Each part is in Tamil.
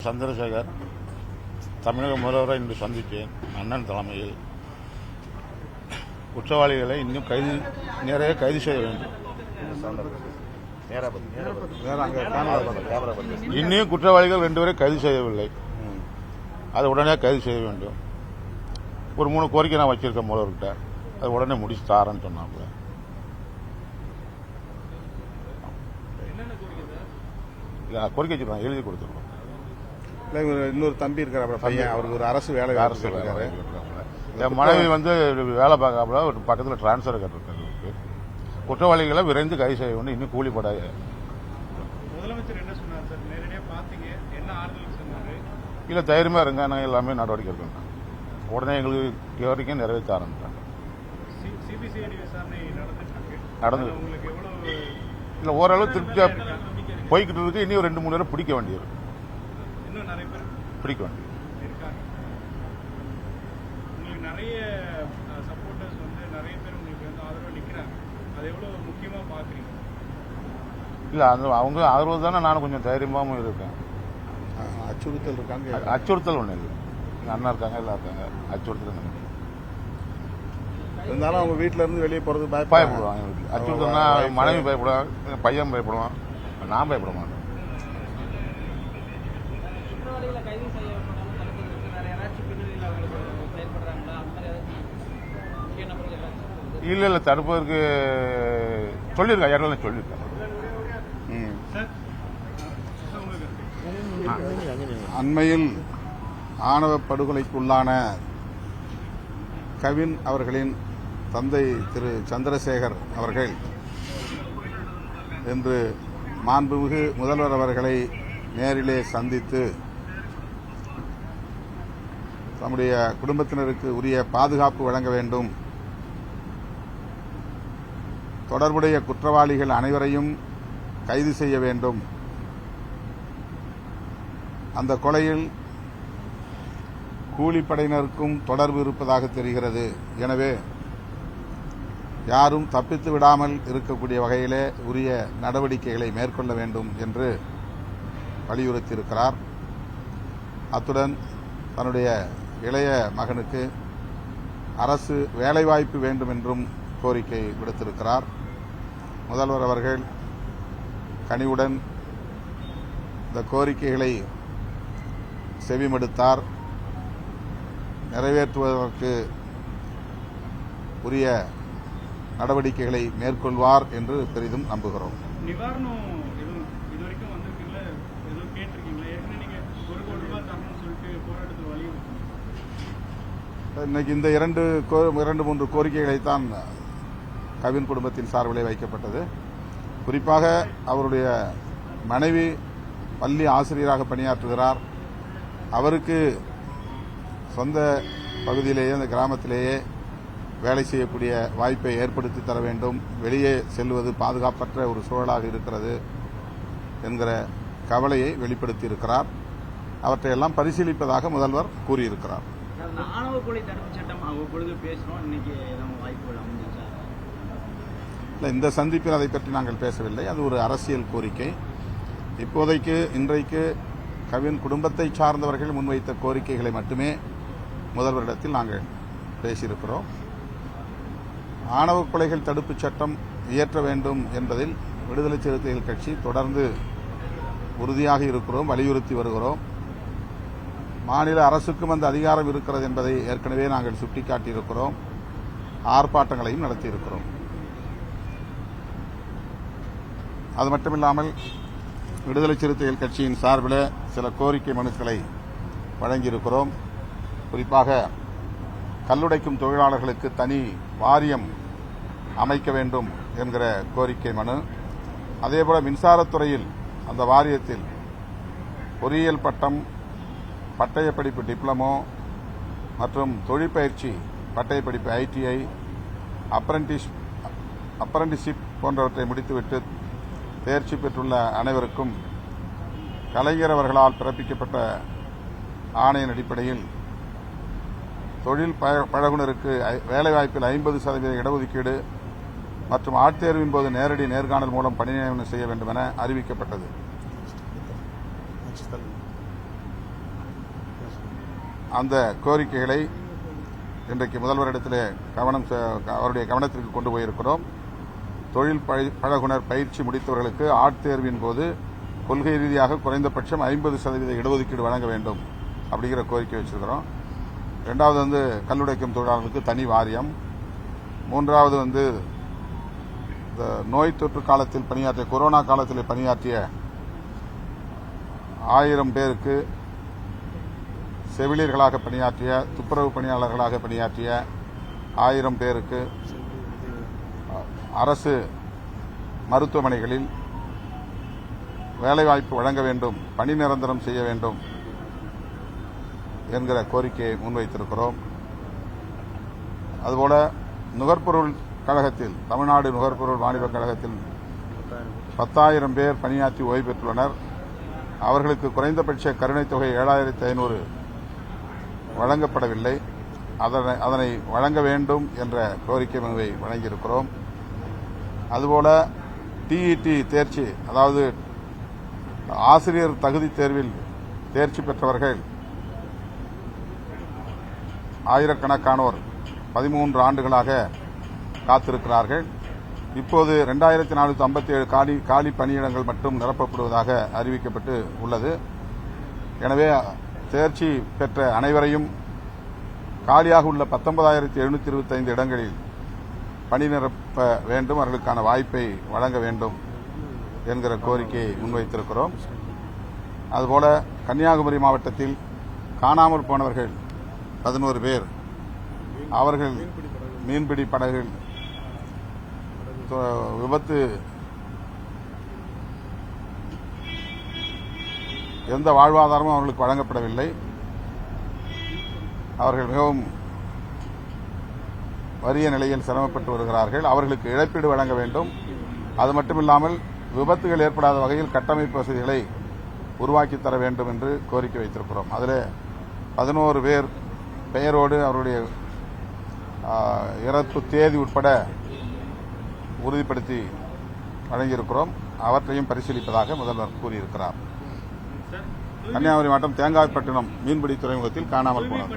சந்திரசேகர் தமிழக முதல்வரை இன்று சந்தித்தேன். அண்ணன் தலைமையில் குற்றவாளிகளை இன்னும் நிறைய கைது செய்ய வேண்டும். இன்னும் குற்றவாளிகள் 2 பேரை கைது செய்யவில்லை. அதை உடனே கைது செய்ய வேண்டும். ஒரு 3 கோரிக்கை நான் வச்சிருக்கேன் முதல்வர்கிட்ட. அது உடனே முடிச்சு தாரேன்னு சொன்னாப்புல. இல்லை கோரிக்கை வச்சுருக்கோம், எழுதி கொடுத்துருக்கோம். இன்னொரு தம்பி இருக்கிற பையன், அவருக்கு ஒரு அரசு வேலை இருக்காரு. என் மனைவி வேலை பார்க்காமல ஒரு பக்கத்தில் டிரான்ஸ்ஃபர் கட்டிருக்காரு. குற்றவாளிகளை விரைந்து கைது செய்ய வேண்டும். இன்னும் கூலிப்பட முதலமைச்சர் என்ன சொன்னார் சார்? நேரடியாக பார்த்தீங்க, என்ன ஆறுதல் சொன்னாரு? இல்லை தைரியமாக இருங்க, நாங்கள் எல்லாமே நடவடிக்கை எடுக்கணும். உடனே எங்களுக்கு கோரிக்கை நிறைவேற்ற ஆரம்பித்தாங்க. சிபிசிஐடி விசாரணை நடந்தது. உங்களுக்கு எவ்வளவு? இல்லை ஓரளவு திருப்தியாக போய்கிட்டு இருக்கு. இன்னும் 2-3 பேரை பிடிக்க வேண்டியது. இன்னும் நிறைய பேர் பிடிக்க வேண்டியது இருக்காங்க. உங்களுக்கு நிறைய சப்போர்ட்டர்ஸ் நிறைய பேர் உங்களுக்கு ஆதரவு நிற்கிறாங்க. அது எவ்வளவு முக்கியமாக பார்க்குறீங்க? இல்லை அவங்க ஆதரவு தானே நானும் கொஞ்சம் தைரியமாகவும் இருக்கேன். அச்சுறுத்தல் இருக்காங்க? அச்சுறுத்தல் ஒன்றும் இல்லை. எங்கள் அண்ணா இருக்காங்க, எல்லாம் இருக்காங்க. அச்சுறுத்தல் இருந்தாலும் அவங்க வீட்டில இருந்து வெளியே போறது பயப்படுவாங்க. அச்சுறுத்தல்னா மனைவி பயப்படுவான், பையன் பயப்படுவான், நான் பயப்பட மாட்டேன். இல்லை தடுப்பதற்கு சொல்லியிருக்கேன், யாரெல்லாம் சொல்லியிருக்கேன். அண்மையில் ஆணவ படுகொலைக்குள்ளான கவின் அவர்களின் தந்தை திரு சந்திரசேகர் அவர்கள் இன்று மாண்புமிகு முதல்வர் அவர்களை நேரிலே சந்தித்து தம்முடைய குடும்பத்தினருக்கு உரிய பாதுகாப்பு வழங்க வேண்டும், தொடர்புடைய குற்றவாளிகள் அனைவரையும் கைது செய்ய வேண்டும், அந்த கொலையில் கூலிப்படையினருக்கும் தொடர்பு இருப்பதாக தெரிகிறது, எனவே யாரும் தப்பித்து விடாமல் இருக்கக்கூடிய வகையிலே உரிய நடவடிக்கைகளை மேற்கொள்ள வேண்டும் என்று வலியுறுத்தியிருக்கிறார். அத்துடன் தன்னுடைய இளைய மகனுக்கு அரசு வேலைவாய்ப்பு வேண்டும் என்றும் கோரிக்கை விடுத்திருக்கிறார். முதல்வர் அவர்கள் கனிவுடன் இந்த கோரிக்கைகளை செவிமடுத்தார். நிறைவேற்றுவதற்கு உரிய நடவடிக்கைகளை மேற்கொள்வார் என்று பெரிதும் நம்புகிறோம். நிவாரணம் இதுவரைக்கும் வந்திருக்கீங்களா? எதுவும் கேட்டிருக்கீங்களா? ஏற்கனவே நீங்க 1 கோடி ரூபாய் தரணும்னு சொல்லிட்டு போராட்டத்தில் வலியுறுத்தி இன்னைக்கு இந்த 2-3 கோரிக்கைகளைத்தான் கவின் குடும்பத்தின் சார்பிலே வைக்கப்பட்டது. குறிப்பாக அவருடைய மனைவி பள்ளி ஆசிரியராக பணியாற்றுகிறார். அவருக்கு சொந்த பகுதியிலேயே, அந்த கிராமத்திலேயே வேலை செய்யக்கூடிய வாய்ப்பை ஏற்படுத்தி தர வேண்டும். வெளியே செல்வது பாதுகாப்பற்ற ஒரு சூழலாக இருக்கிறது என்கிற கவலையை வெளிப்படுத்தியிருக்கிறார். அவற்றையெல்லாம் பரிசீலிப்பதாக முதல்வர் கூறியிருக்கிறார். ஆணவ கொலை தடுப்பு சட்டம் அவ்வப்பொழுது பேசுறோம். இன்னைக்கு வாய்ப்புகள் அமைஞ்சிச்சா? இல்லை, இந்த சந்திப்பில் அதை பற்றி நாங்கள் பேசவில்லை. அது ஒரு அரசியல் கோரிக்கை. இப்போதைக்கு இன்றைக்கு கவின் குடும்பத்தை சார்ந்தவர்கள் முன்வைத்த கோரிக்கைகளை மட்டுமே முதல்வரிடத்தில் நாங்கள் பேசியிருக்கிறோம். ஆணவ கொலைகள் தடுப்பு சட்டம் இயற்ற வேண்டும் என்பதில் விடுதலை சிறுத்தைகள் கட்சி தொடர்ந்து உறுதியாக இருக்கிறோம், வலியுறுத்தி வருகிறோம். மாநில அரசுக்கும் அந்த அதிகாரம் இருக்கிறது என்பதை ஏற்கனவே நாங்கள் சுட்டிக்காட்டியிருக்கிறோம். ஆர்ப்பாட்டங்களையும் நடத்தியிருக்கிறோம். அது மட்டுமில்லாமல் விடுதலை சிறுத்தைகள் கட்சியின் சார்பில் சில கோரிக்கை மனுக்களை வழங்கியிருக்கிறோம். குறிப்பாக கல்லுடைக்கும் தொழிலாளர்களுக்கு தனி வாரியம் அமைக்க வேண்டும் என்கிற கோரிக்கை மனு, அதேபோல மின்சாரத்துறையில் அந்த வாரியத்தில் பொறியியல் பட்டம், பட்டயப்படிப்பு டிப்ளமோ மற்றும் தொழிற்பயிற்சி பட்டயப்படிப்பு ITI, அப்ரண்டிஸ்ஷிப் போன்றவற்றை முடித்துவிட்டு தேர்ச்சி பெற்றுள்ள அனைவருக்கும் கலைஞர் அவர்களால் பிறப்பிக்கப்பட்ட ஆணையின் அடிப்படையில் தொழில் பழகுனருக்கு வேலைவாய்ப்பில் 50% இடஒதுக்கீடு மற்றும் ஆட்தேர்வின் போது நேரடி நேர்காணல் மூலம் பணி நியமனம் செய்ய வேண்டும் என அறிவிக்கப்பட்டது. அந்த கோரிக்கைகளை இன்றைக்கு முதல்வரிடத்திலே அவருடைய கவனத்திற்கு கொண்டு போயிருக்கிறோம். தொழில் பழகுனர் பயிற்சி முடித்தவர்களுக்கு ஆட்தேர்வின் போது கொள்கை ரீதியாக குறைந்தபட்சம் 50% இடஒதுக்கீடு வழங்க வேண்டும் அப்படிங்கிற கோரிக்கை வச்சிருக்கிறோம். இரண்டாவது கல்லுடைக்கும் தொழிலாளர்களுக்கு தனி வாரியம். மூன்றாவது இந்த நோய் தொற்று காலத்தில் பணியாற்றிய கொரோனா காலத்தில் பணியாற்றிய 1000 பேருக்கு செவிலியர்களாக பணியாற்றிய துப்புரவு பணியாளர்களாக பணியாற்றிய 1000 பேருக்கு அரசு மருத்துவமனைகளில் வேலைவாய்ப்பு வழங்க வேண்டும், பணி நிரந்தரம் செய்ய வேண்டும் என்கிற கோரிக்கையை முன்வைத்திருக்கிறோம். அதுபோல நுகர்பொருள் கழகத்தில், தமிழ்நாடு நுகர்பொருள் வாணிபக் கழகத்தில் 10,000 பேர் பணியாற்றி ஓய்வு பெற்றுள்ளனர். அவர்களுக்கு குறைந்தபட்ச கருணைத் தொகை 7,500 வழங்கப்படவில்லை. அதனை வழங்க வேண்டும் என்ற கோரிக்கை மனுவை வழங்கியிருக்கிறோம். அதுபோல டிஇடி தேர்ச்சி, அதாவது ஆசிரியர் தகுதி தேர்வில் தேர்ச்சி பெற்றவர்கள் ஆயிரக்கணக்கானோர் 13 ஆண்டுகளாக காத்திருக்கிறார்கள். இப்போது 2457 காலி பணியிடங்கள் மட்டும் நிரப்பப்படுவதாக அறிவிக்கப்பட்டு உள்ளது. எனவே தேர்ச்சி பெற்ற அனைவரையும் காலியாக உள்ள 19,725 இடங்களில் பணி நிரப்ப வேண்டும், அவர்களுக்கான வாய்ப்பை வழங்க வேண்டும் என்கிற கோரிக்கையை முன்வைத்திருக்கிறோம். அதுபோல கன்னியாகுமரி மாவட்டத்தில் காணாமல் போனவர்கள் 11 பேர், அவர்கள் மீன்பிடி படகுகள் விபத்து எந்த வாழ்வாதாரமும் அவர்களுக்கு வழங்கப்படவில்லை. அவர்கள் மிகவும் வறிய நிலையில் சிரமப்பட்டு வருகிறார்கள். அவர்களுக்கு இழப்பீடு வழங்க வேண்டும். அது மட்டுமில்லாமல் விபத்துகள் ஏற்படாத வகையில் கட்டமைப்பு வசதிகளை உருவாக்கி தர வேண்டும் என்று கோரிக்கை வைத்திருக்கிறோம். அதில் 11 பேர் பெயரோடு அவருடைய இறப்பு தேதி உட்பட உறுதிப்படுத்தி வழங்கியிருக்கிறோம். அவற்றையும் பரிசீலிப்பதாக முதல்வர் கூறியிருக்கிறார். கன்னியாகுமரி மாவட்டம் தேங்காய்பட்டினம் மீன்பிடி துறைமுகத்தில் காணாமல் போனார்.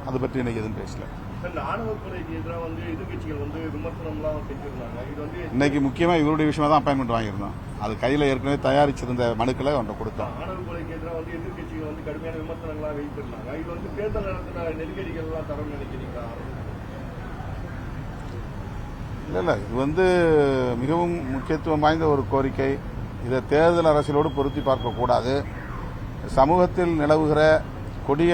அது பற்றி இன்னைக்கு எதுவும் பேசல. இன்னைக்கு முக்கியமா இவருடைய விஷயமா தான் அப்பாயின்மெண்ட் வாங்கியிருந்தோம். அது கையில் ஏற்கனவே தயாரிச்சிருந்த மனுக்களை அவன் கொடுத்தோம். இல்ல இது மிகவும் முக்கியத்துவம் வாய்ந்த ஒரு கோரிக்கை. இதை தேர்தல் அரசியலோடு பொருத்தி பார்க்கக்கூடாது. சமூகத்தில் நிலவுகிற கொடிய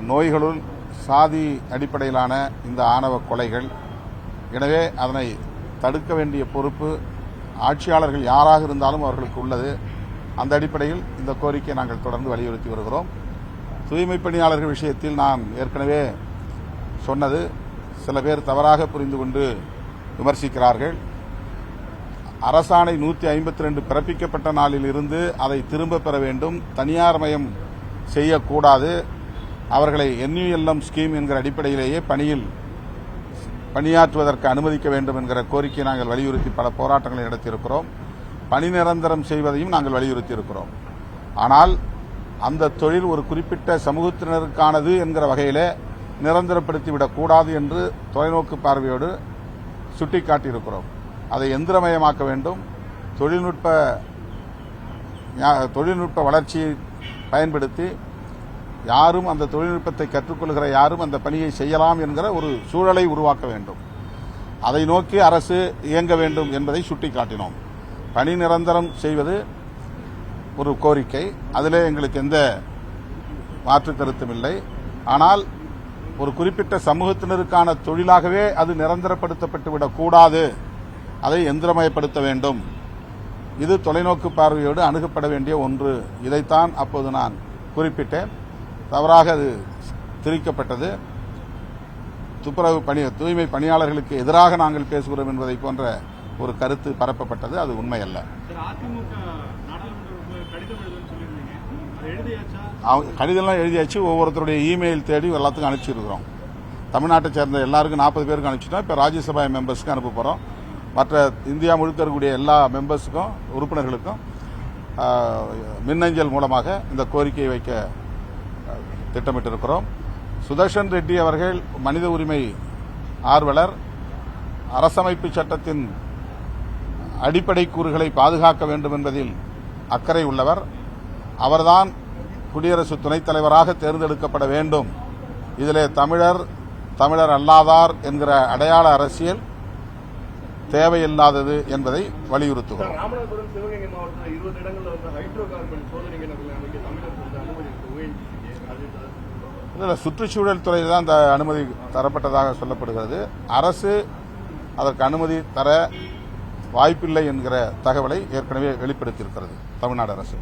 நோய்களுள் சாதி அடிப்படையிலான இந்த ஆணவ கொலைகள். எனவே அதனை தடுக்க வேண்டிய பொறுப்பு ஆட்சியாளர்கள் யாராக இருந்தாலும் அவர்களுக்கு உள்ளது. அந்த அடிப்படையில் இந்த கோரிக்கையை நாங்கள் தொடர்ந்து வலியுறுத்தி வருகிறோம். தூய்மை பணியாளர்கள் விஷயத்தில் நான் ஏற்கனவே சொன்னது, சில பேர் தவறாக புரிந்து கொண்டு விமர்சிக்கிறார்கள். அரசாணை 152 பிறப்பிக்கப்பட்ட நாளில் இருந்து அதை திரும்ப பெற வேண்டும், தனியார் மயம் செய்யக்கூடாது, அவர்களை NULM ஸ்கீம் என்கிற அடிப்படையிலேயே பணியாற்றுவதற்கு அனுமதிக்க வேண்டும் என்கிற கோரிக்கையை நாங்கள் வலியுறுத்தி பல போராட்டங்களை நடத்தியிருக்கிறோம். பணி நிரந்தரம் செய்வதையும் நாங்கள் வலியுறுத்தி இருக்கிறோம். ஆனால் அந்த தொழில் ஒரு குறிப்பிட்ட சமூகத்தினருக்கானது என்கிற வகையிலே நிரந்தரப்படுத்திவிடக் கூடாது என்று தொலைநோக்கு பார்வையோடு சுட்டிக்காட்டியிருக்கிறோம். அதை எந்திரமயமாக்க வேண்டும். தொழில்நுட்ப வளர்ச்சியை பயன்படுத்தி யாரும் அந்த தொழில்நுட்பத்தை கற்றுக்கொள்கிற யாரும் அந்த பணியை செய்யலாம் என்கிற ஒரு சூழலை உருவாக்க வேண்டும். அதை நோக்கி அரசு இயங்க வேண்டும் என்பதை சுட்டிக்காட்டினோம். பணி நிரந்தரம் செய்வது ஒரு கோரிக்கை, அதிலே எங்களுக்கு எந்த மாற்று கருத்தும் இல்லை. ஆனால் ஒரு குறிப்பிட்ட சமூகத்தினருக்கான தொழிலாகவே அது நிரந்தரப்படுத்தப்பட்டுவிடக் கூடாது, அதை எந்திரமயப்படுத்த வேண்டும். இது தொலைநோக்கு பார்வையோடு அணுகப்பட வேண்டிய ஒன்று. இதைத்தான் அப்போது நான் குறிப்பிட்டேன். தவறாக அது திரிக்கப்பட்டது. தூய்மை பணியாளர்களுக்கு எதிராக நாங்கள் பேசுகிறோம் என்பதை போன்ற ஒரு கருத்து பரப்பப்பட்டது. அது உண்மை அல்ல. கடிதம்லாம் எழுதியாச்சு. ஒவ்வொருத்தருடைய இமெயில் தேடி எல்லாத்துக்கும் அனுப்பிச்சிருக்கிறோம். தமிழ்நாட்டை சேர்ந்த எல்லாருக்கும் 40 பேருக்கு அனுப்பிச்சிட்டோம். இப்போ ராஜ்யசபா மெம்பர்ஸ்க்கு அனுப்ப போகிறோம். மற்ற இந்தியா முழுக்க இருக்கக்கூடிய எல்லா மெம்பர்ஸுக்கும், உறுப்பினர்களுக்கும் மின்னஞ்சல் மூலமாக இந்த கோரிக்கையை வைக்க திட்டமிட்டிருக்கிறோம். சுதர்ஷன் ரெட்டி அவர்கள் மனித உரிமை ஆர்வலர், அரசமைப்பு சட்டத்தின் அடிப்படை கூறுகளை பாதுகாக்க வேண்டும் என்பதில் அக்கறை உள்ளவர். அவர்தான் குடியரசு துணைத் தலைவராக தேர்ந்தெடுக்கப்பட வேண்டும். இதிலே தமிழர் அல்லாதார் என்கிற அடையாள அரசியல் தேவையில்லாதது என்பதை வலியுறுத்துகிறோம். ராமநாதபுரம், சிவகங்கை மாவட்டத்தில் 20 இடங்களில் வந்து ஹைட்ரோ கார்பன் சோதனை கிணறுகளை அமைக்க தமிழர் வந்து அனுமதி இதில் சுற்றுச்சூழல் துறையில் தான் இந்த அனுமதி தரப்பட்டதாக சொல்லப்படுகிறது. அரசு அதற்கு அனுமதி தர வாய்ப்பில்லை என்கிற தகவலை ஏற்கனவே வெளிப்படுத்தியிருக்கிறது தமிழ்நாடு அரசு.